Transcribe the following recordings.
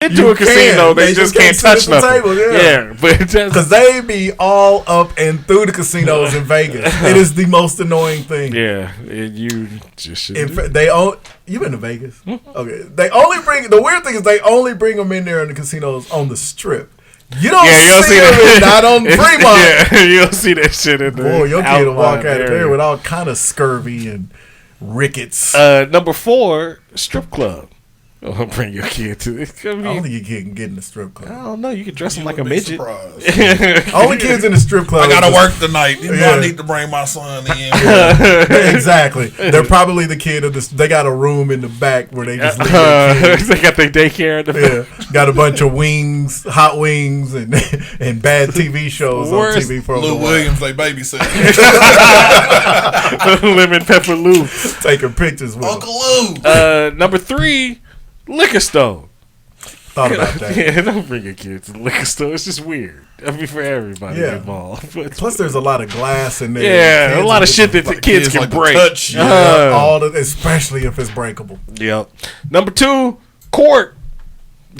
get to a casino, they just can't touch nothing. Table, yeah, but because they be all up and through the casinos in Vegas. It is the most annoying thing. Yeah, you just should. You been to Vegas? Okay. The weird thing is they only bring them in there in the casinos on the Strip. You don't see them not on Fremont. Yeah, you don't see that shit in there. Boy, your kid will walk out of there with all kind of scurvy and rickets. Number 4, strip club. Oh, bring your kid to it. I don't think you can get in the strip club. I don't know. You can dress him like a midget. Only kids in the strip club. I gotta work tonight. You know, I need to bring my son in. Exactly. They're probably the kid of this. They got a room in the back where they just leave their kids. They got their daycare in the back. Got a bunch of wings, hot wings, and bad TV shows on TV for Lou Williams, they babysit. Lemon Pepper Lou taking pictures with Uncle Lou. Number 3, liquor store. Thought about that. Yeah, don't bring your kids to the liquor store. It's just weird. I mean, for everybody involved. Plus, there's a lot of glass in there. Yeah, a lot of shit that the kids can break. Touch. Especially if it's breakable. Yep. Number 2, court.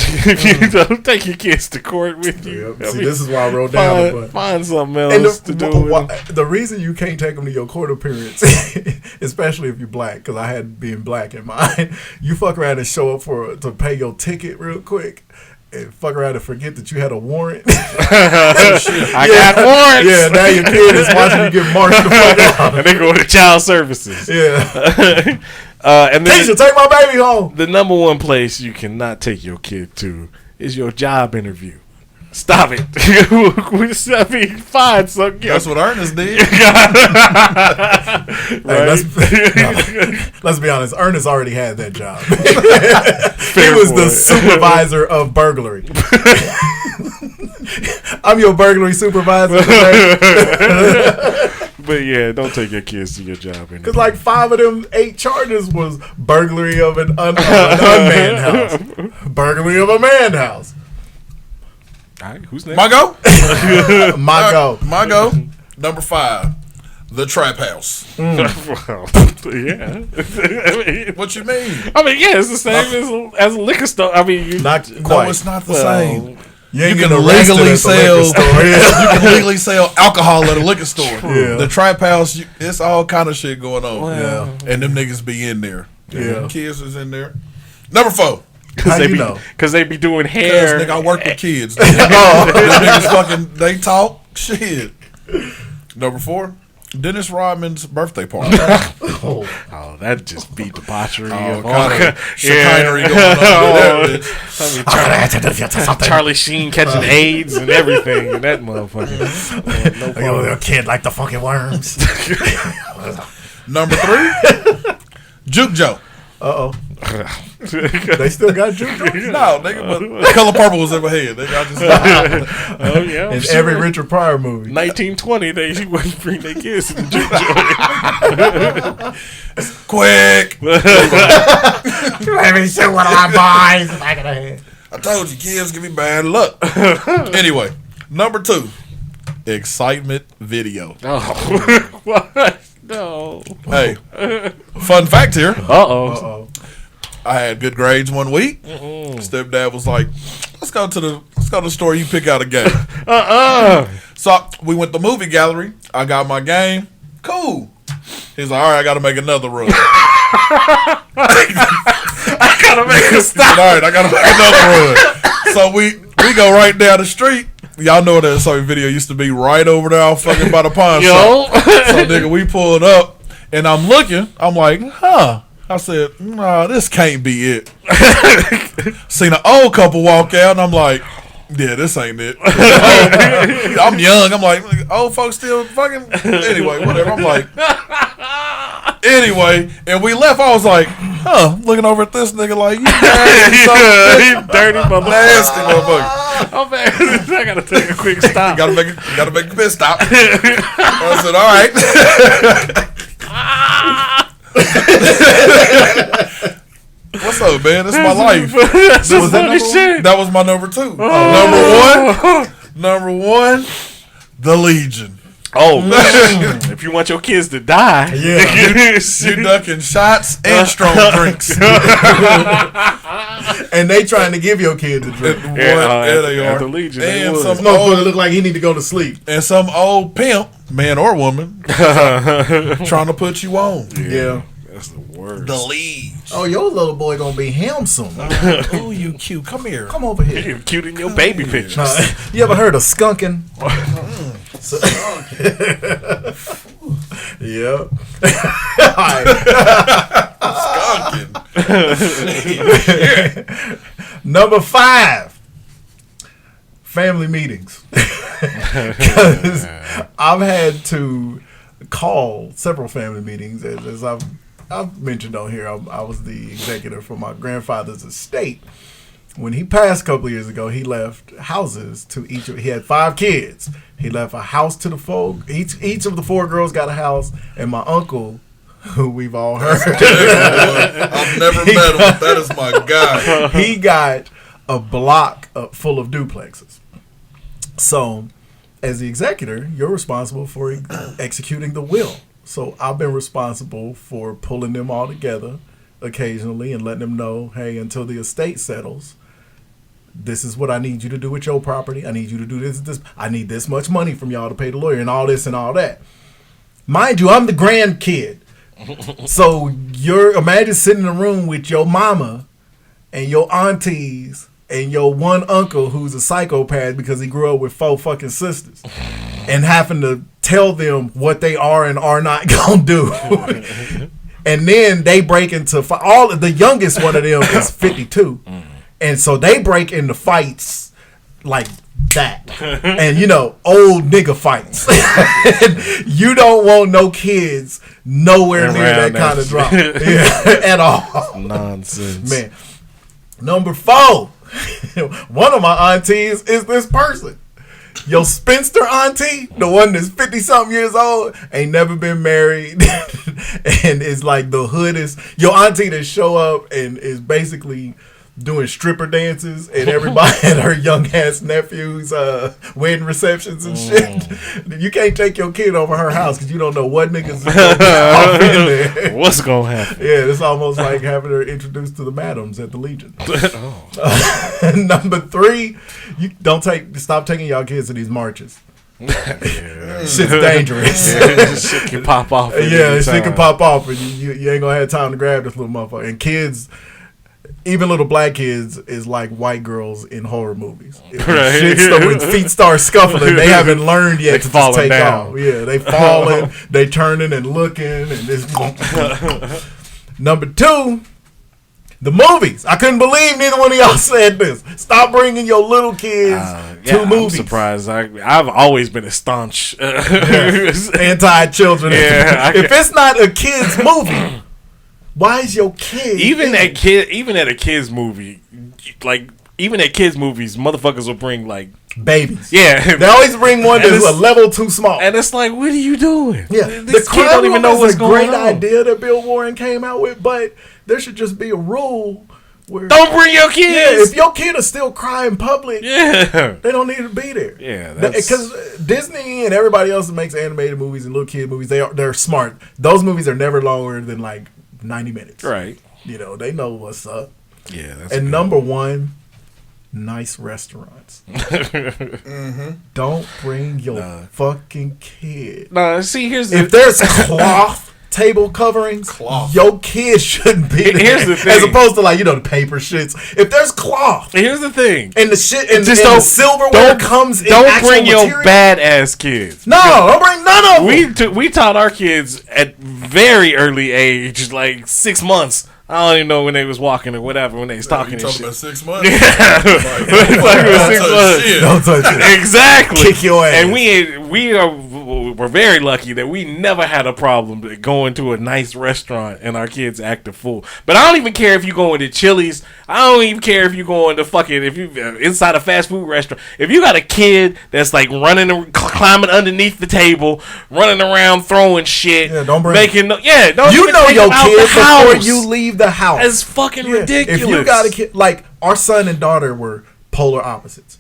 If you don't take your kids to court with you. Yep. See, this is why I wrote down. Find something else to do. The reason you can't take them to your court appearance, especially if you're black, because I had being black in mind, you fuck around and show up to pay your ticket real quick. And fuck around and forget that you had a warrant. I got warrants. Yeah, now your kid is watching you get marched the fuck out. And they go to child services. Yeah. And then Teacher, take my baby home. The number 1 place you cannot take your kid to is your job interview. Stop it. I mean, find something. That's what Ernest did. Let's be honest. Ernest already had that job. He was the supervisor of burglary. I'm your burglary supervisor today. But yeah, don't take your kids to your job interview. Because like 5 of them 8 charges was burglary of an unmanned house. Burglary of a manned house. All right, who's next? My go? My go. Number 5, the Trap House. Yeah. What you mean? I mean, yeah, it's the same as a liquor store. I mean, no, it's not the same. You can legally sell. You can legally sell alcohol at a liquor store. Yeah. The Trap House, it's all kind of shit going on. Well, and them niggas be in there. Yeah, kids is in there. Number 4. Because they be doing hair. Nigga, I work with kids. Them niggas fucking, they talk shit. Number 4. Dennis Rodman's birthday party. That just beat debauchery. Chicanery going on. Charlie Sheen catching AIDS and everything, and that motherfucker. Little kid like the fucking worms. Number 3, Juke Joe. They still got Juke Joe? No, nigga, but Color Purple was in my head. Nigga, in every Richard Pryor movie. 1920, they wouldn't bring their kids to the Juke Joe. Quick. Let me shoot one of my boys back in the head. I told you, kids give me bad luck. Anyway, number 2, excitement video. Oh, what? No. Hey, fun fact here. Uh-oh. I had good grades one week. Stepdad was like, let's go to the store, you pick out a game. So we went to movie gallery. I got my game. Cool. He's like, all right, I got to make another run. I got to make a stop. All right, I got to make another run. So we go right down the street. Y'all know that sort of video used to be right over there fucking by the pawn shop. So nigga, we pulled up and I'm looking. I'm like, huh. I said, nah, this can't be it. Seen an old couple walk out and I'm like, yeah, this ain't it. I'm young. I'm like, old folks still fucking. Anyway, whatever. I'm like, anyway, and we left. I was like, looking over at this nigga like, you dirty motherfucker. Nasty motherfucker. Oh man, I gotta take a quick stop. gotta make a pit stop. I said, all right. What's up, man? This is my life. That was my number 2. Number 1, The Legion. Oh, if you want your kids to die, Yeah. You ducking shots and strong drinks. And they trying to give your kid the drink. at the Legion, they And was. some Motherfucker look like he need to go to sleep. and some old pimp, man or woman, trying to put you on. Yeah. That's the worst. The lead. Oh, your little boy gonna be handsome. Oh, you cute. Come here. Come over here. You're cute in your baby pictures. You ever heard of skunking? Yeah. Number 5, family meetings. 'Cause I've had to call several family meetings, as I've mentioned on here. I was the executor for my grandfather's estate. When he passed a couple of years ago, he left houses to each of. He had 5 kids. He left a house to the 4. Each of the 4 girls got a house, and my uncle, who we've all heard, I've never met him, but that is my guy. he got a block full of duplexes. So, as the executor, you're responsible for executing the will. So I've been responsible for pulling them all together occasionally and letting them know, hey, until the estate settles, this is what I need you to do with your property. I need you to do this. I need this much money from y'all to pay the lawyer and all this and all that. Mind you, I'm the grandkid. So imagine sitting in a room with your mama and your aunties and your one uncle who's a psychopath because he grew up with 4 fucking sisters and having to tell them what they are and are not gonna do. And then they break into all the youngest one of them is 52. And so they break into fights like that. And old nigga fights. You don't want no kids nowhere near that kind of drama. At all. Nonsense. Man. Number 4. One of my aunties is this person. Your spinster auntie, the one that's 50-something years old, ain't never been married, and is like the hoodest. Your auntie that show up and is basically doing stripper dances and everybody and her young ass nephews wedding receptions and shit. You can't take your kid over her house because you don't know what niggas is gonna be off in there. What's gonna happen? Yeah, it's almost like having her introduced to the madams at the Legion. Number 3, you stop taking y'all kids to these marches. Shit's dangerous. Shit can pop off. Yeah, shit can pop off, and you ain't gonna have time to grab this little motherfucker. And kids, even little black kids, is like white girls in horror movies. When feet start scuffling, they haven't learned yet to just take off. Yeah, they falling, they turning and looking, and this. Number 2, the movies. I couldn't believe neither one of y'all said this. Stop bringing your little kids to movies. I'm surprised. I've always been a staunch anti-children. Yeah, if it's not a kid's movie, why is your kid even at a kid's movie, like even at kids movies, motherfuckers will bring like babies. Yeah, they always bring one that's a level too small, and it's like, what are you doing? Yeah, the kid don't even know what's going on. Great idea that Bill Warren came out with, but there should just be a rule where don't bring your kids. Yeah, if your kid is still crying in public, they don't need to be there. Yeah, because Disney and everybody else that makes animated movies and little kid movies, they're smart. Those movies are never longer than like 90 minutes. Right. They know what's up. Yeah. And number 1, nice restaurants. Don't bring your fucking kid. See, if there's cloth table coverings, your kid shouldn't be there. Here's the thing. As opposed to the paper shits. If there's cloth. Here's the thing. And the shit and the silverware comes in Don't actual bring your material. badass kids. No, don't bring none of them. We taught our kids at very early age, like 6 months. I don't even know when they was walking or whatever, when they was talking and shit. About 6 months? Yeah. Don't touch it. Exactly. Kick your ass. And we're very lucky that we never had a problem going to a nice restaurant and our kids acting full. But I don't even care if you go into Chili's. I don't even care if you go into if you inside a fast food restaurant. If you got a kid that's like running and climbing underneath the table, running around throwing shit, don't bring don't your kid before you leave the house. That's fucking ridiculous. If you got a kid, like our son and daughter were polar opposites.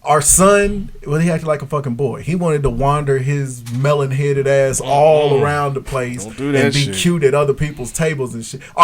Our son, well, he acted like a fucking boy. He wanted to wander his melon-headed ass all around the place Don't do that and be shit. cute at other people's tables and shit.